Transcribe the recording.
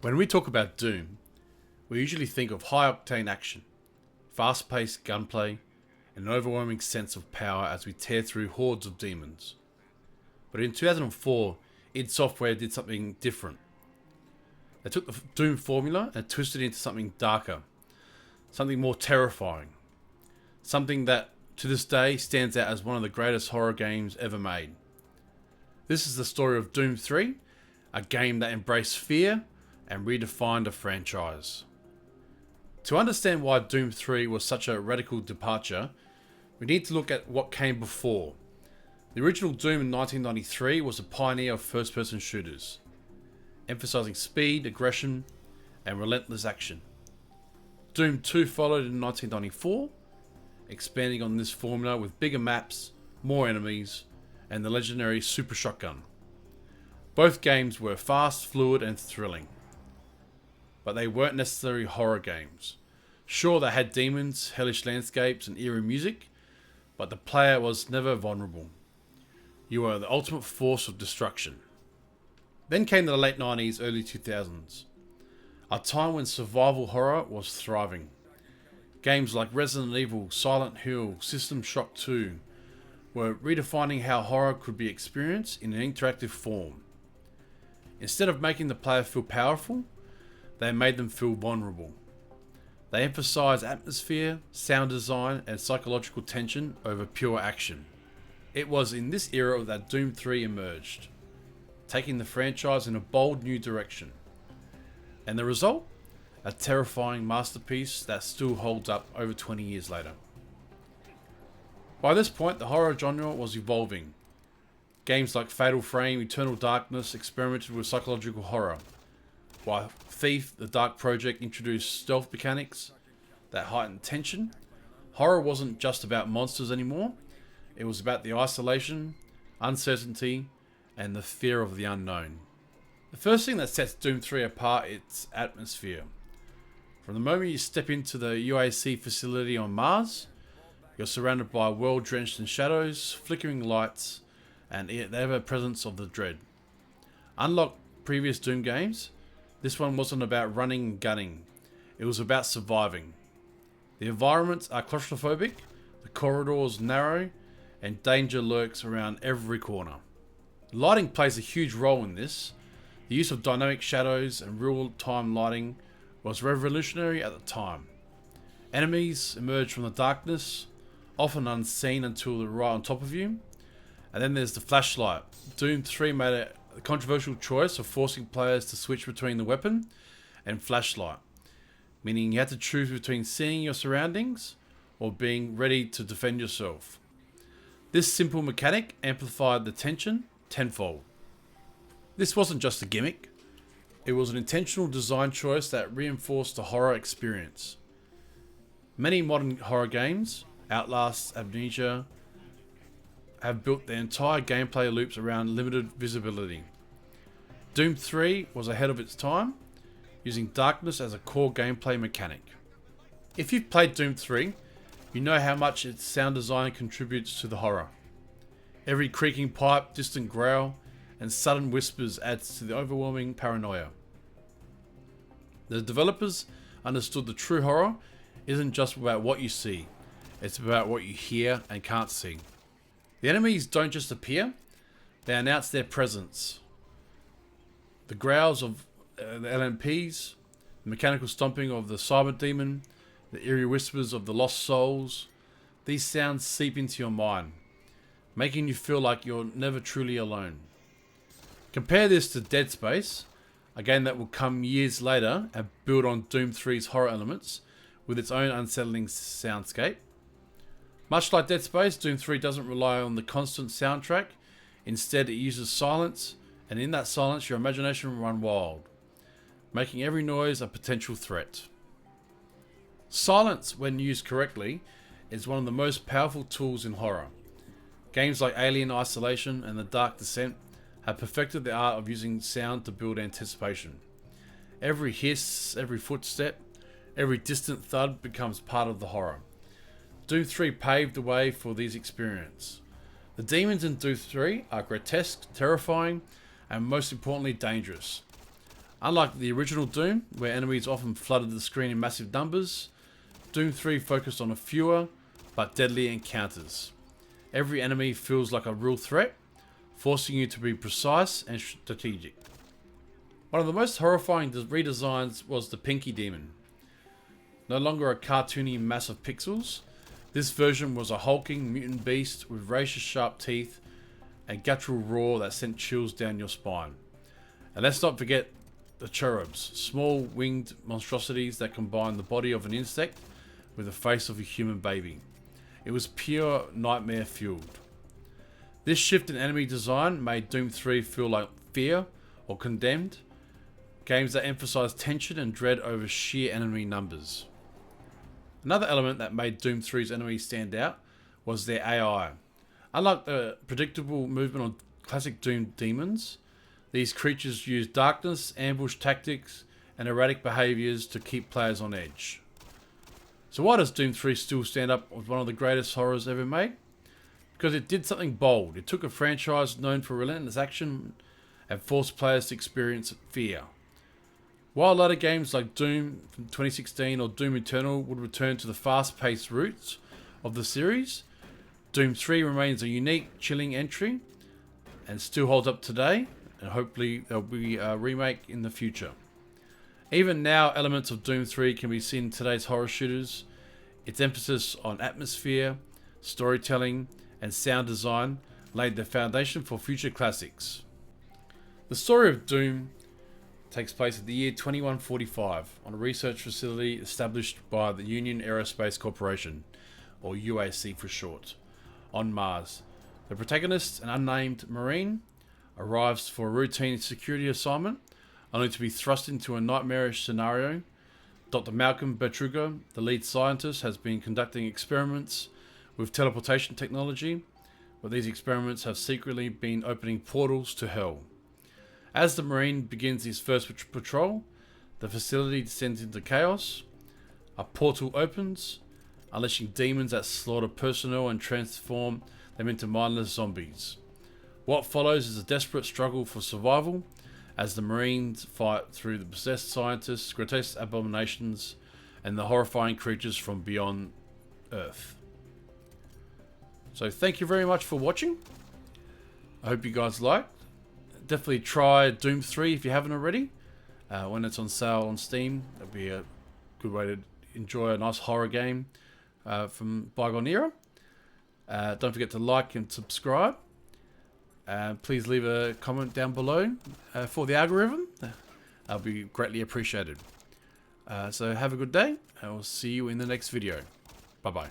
When we talk about Doom, we usually think of high-octane action, fast-paced gunplay, and an overwhelming sense of power as we tear through hordes of demons. But in 2004, id Software did something different. They took the Doom formula and twisted it into something darker, something more terrifying, something that to this day stands out as one of the greatest horror games ever made. This is the story of Doom 3, a game that embraced fear and redefined a franchise. To understand why Doom 3 was such a radical departure, we need to look at what came before. The original Doom in 1993 was a pioneer of first-person shooters, emphasizing speed, aggression, and relentless action. Doom 2 followed in 1994, expanding on this formula with bigger maps, more enemies, and the legendary Super Shotgun. Both games were fast, fluid, and thrilling, but they weren't necessarily horror games. Sure, they had demons, hellish landscapes, and eerie music, but the player was never vulnerable. You were the ultimate force of destruction. Then came the late 90s, early 2000s, a time when survival horror was thriving. Games like Resident Evil, Silent Hill, System Shock 2 were redefining how horror could be experienced in an interactive form. Instead of making the player feel powerful, they made them feel vulnerable. They emphasized atmosphere, sound design, and psychological tension over pure action. It was in this era that Doom 3 emerged, taking the franchise in a bold new direction. And the result? A terrifying masterpiece that still holds up over 20 years later. By this point, the horror genre was evolving. Games like Fatal Frame, Eternal Darkness experimented with psychological horror, while Thief, The Dark Project introduced stealth mechanics that heightened tension. Horror wasn't just about monsters anymore. It was about the isolation, uncertainty, and the fear of the unknown. The first thing that sets Doom 3 apart is its atmosphere. From the moment you step into the UAC facility on Mars, you're surrounded by a world drenched in shadows, flickering lights, and the ever-presence of the dread. Unlike previous Doom games, this one wasn't about running and gunning. It was about surviving. The environments are claustrophobic, the corridors narrow, and danger lurks around every corner. Lighting plays a huge role in this. The use of dynamic shadows and real-time lighting was revolutionary at the time. Enemies emerge from the darkness, often unseen until they're right on top of you. And then there's the flashlight. Doom 3 made a controversial choice of forcing players to switch between the weapon and flashlight, meaning you had to choose between seeing your surroundings or being ready to defend yourself. This simple mechanic amplified the tension tenfold. This wasn't just a gimmick. It was an intentional design choice that reinforced the horror experience. Many modern horror games, Outlast, Amnesia, have built their entire gameplay loops around limited visibility. Doom 3 was ahead of its time, using darkness as a core gameplay mechanic. If you've played Doom 3, you know how much its sound design contributes to the horror. Every creaking pipe, distant growl, and sudden whispers adds to the overwhelming paranoia. The developers understood the true horror isn't just about what you see, it's about what you hear and can't see. The enemies don't just appear, they announce their presence. The growls of the LMPs, the mechanical stomping of the cyber demon, the eerie whispers of the lost souls, these sounds seep into your mind, making you feel like you're never truly alone. Compare this to Dead Space, a game that will come years later and build on Doom 3's horror elements with its own unsettling soundscape. Much like Dead Space, Doom 3 doesn't rely on the constant soundtrack. Instead, it uses silence, and in that silence, your imagination will run wild, making every noise a potential threat. Silence, when used correctly, is one of the most powerful tools in horror. Games like Alien Isolation and The Dark Descent have perfected the art of using sound to build anticipation. Every hiss, every footstep, every distant thud becomes part of the horror. Doom 3 paved the way for these experiences. The demons in Doom 3 are grotesque, terrifying, and most importantly dangerous. Unlike the original Doom, where enemies often flooded the screen in massive numbers, Doom 3 focused on a fewer but deadly encounters. Every enemy feels like a real threat, forcing you to be precise and strategic. One of the most horrifying redesigns was the Pinky Demon. No longer a cartoony mass of pixels, this version was a hulking mutant beast with razor-sharp teeth and guttural roar that sent chills down your spine. And let's not forget the cherubs, small winged monstrosities that combine the body of an insect with the face of a human baby. It was pure nightmare fueled. This shift in enemy design made Doom 3 feel like Fear or Condemned, games that emphasized tension and dread over sheer enemy numbers. Another element that made Doom 3's enemies stand out was their AI. Unlike the predictable movement of classic Doom demons, these creatures use darkness, ambush tactics, and erratic behaviours to keep players on edge. So why does Doom 3 still stand up as one of the greatest horrors ever made? Because it did something bold. It took a franchise known for relentless action and forced players to experience fear. While later games like Doom from 2016 or Doom Eternal would return to the fast-paced roots of the series, Doom 3 remains a unique, chilling entry and still holds up today, and hopefully there'll be a remake in the future. Even now, elements of Doom 3 can be seen in today's horror shooters. Its emphasis on atmosphere, storytelling, and sound design laid the foundation for future classics. The story of Doom takes place at the year 2145 on a research facility established by the Union Aerospace Corporation, or UAC for short, on Mars. The protagonist, an unnamed Marine, arrives for a routine security assignment, only to be thrust into a nightmarish scenario. Dr. Malcolm Bertruga, the lead scientist, has been conducting experiments with teleportation technology, but these experiments have secretly been opening portals to hell. As the Marine begins his first patrol, the facility descends into chaos. A portal opens, unleashing demons that slaughter personnel and transform them into mindless zombies. What follows is a desperate struggle for survival as the Marines fight through the possessed scientists, grotesque abominations, and the horrifying creatures from beyond Earth. So thank you very much for watching. I hope you guys liked. Definitely try Doom 3 if you haven't already. When it's on sale on Steam, that'll be a good way to enjoy a nice horror game from bygone era. Don't forget to like and subscribe. Please leave a comment down below for the algorithm. That'll be greatly appreciated. So have a good day, and we'll see you in the next video. Bye bye.